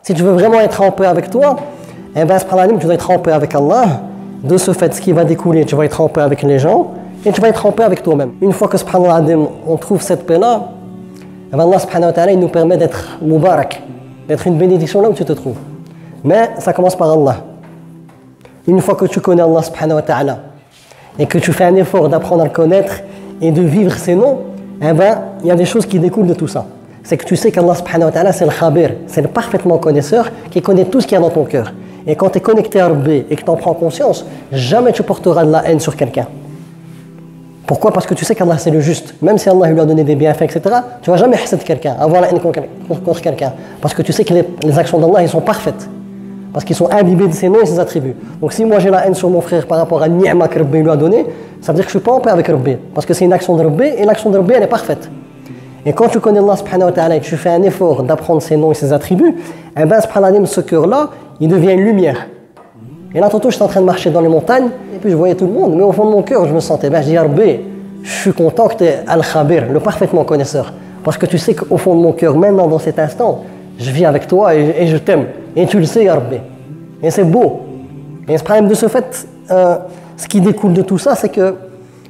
Si tu veux vraiment être en paix avec toi, eh bien, tu dois être en paix avec Allah. De ce fait, ce qui va découler, tu vas être en paix avec les gens et tu vas être en paix avec toi-même. Une fois que on trouve cette paix-là, eh bien, Allah subhanahu wa ta'ala, il nous permet d'être mubarak, d'être une bénédiction là où tu te trouves. Mais ça commence par Allah. Une fois que tu connais Allah subhanahu wa ta'ala et que tu fais un effort d'apprendre à le connaître et de vivre ses noms, eh ben, il y a des choses qui découlent de tout ça. C'est que tu sais qu'Allah subhanahu wa ta'ala, c'est le khabir, c'est le parfaitement connaisseur qui connaît tout ce qu'il y a dans ton cœur. Et quand tu es connecté à Rabbi et que tu en prends conscience, jamais tu porteras de la haine sur quelqu'un. Pourquoi? Parce que tu sais qu'Allah c'est le juste. Même si Allah lui a donné des bienfaits, etc., tu ne vas jamais haïr quelqu'un, avoir la haine contre quelqu'un. Parce que tu sais que les actions d'Allah, elles sont parfaites. Parce qu'ils sont imbibés de ses noms et ses attributs. Donc si moi j'ai la haine sur mon frère par rapport à ni'ma que Rabbi lui a donné, ça veut dire que je ne suis pas en paix avec Rabbi. Parce que c'est une action de Rabbi et l'action de Rabbi elle est parfaite. Et quand tu connais Allah subhanahu wa ta'ala et que tu fais un effort d'apprendre ses noms et ses attributs, eh bien subhanallah, ce cœur-là, il devient une lumière. Et là tantôt j'étais en train de marcher dans les montagnes et puis je voyais tout le monde, mais au fond de mon cœur je me sentais, je dis Rabbi, je suis content que tu es Al-Khabir, le parfaitement connaisseur. Parce que tu sais qu'au fond de mon cœur, maintenant dans cet instant, je vis avec toi et je t'aime. Et tu le sais, Ya Rabbi. Et c'est beau. Et de ce fait, ce qui découle de tout ça, c'est que,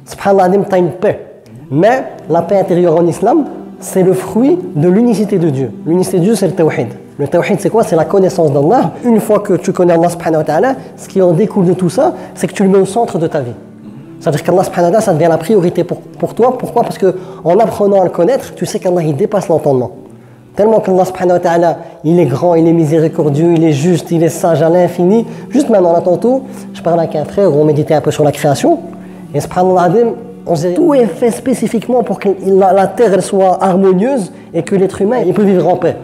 subhanallah, tu as une paix. Mais la paix intérieure en islam, c'est le fruit de l'unicité de Dieu. L'unicité de Dieu, c'est le tawhid. Le tawhid, c'est quoi? C'est la connaissance d'Allah. Une fois que tu connais Allah subhanahu wa ta'ala, ce qui en découle de tout ça, c'est que tu le mets au centre de ta vie. C'est-à-dire qu'Allah subhanahu wa ta'ala, ça devient la priorité pour toi. Pourquoi? Parce qu'en apprenant à le connaître, tu sais qu'Allah, il dépasse l'entendement. Tellement qu'Allah subhanahu wa ta'ala, il est grand, il est miséricordieux, il est juste, il est sage à l'infini. Juste maintenant, là, tantôt, je parlais avec un frère où on méditait un peu sur la création. Et subhanallah, on sait, tout est fait spécifiquement pour que la terre elle soit harmonieuse et que l'être humain il peut vivre en paix.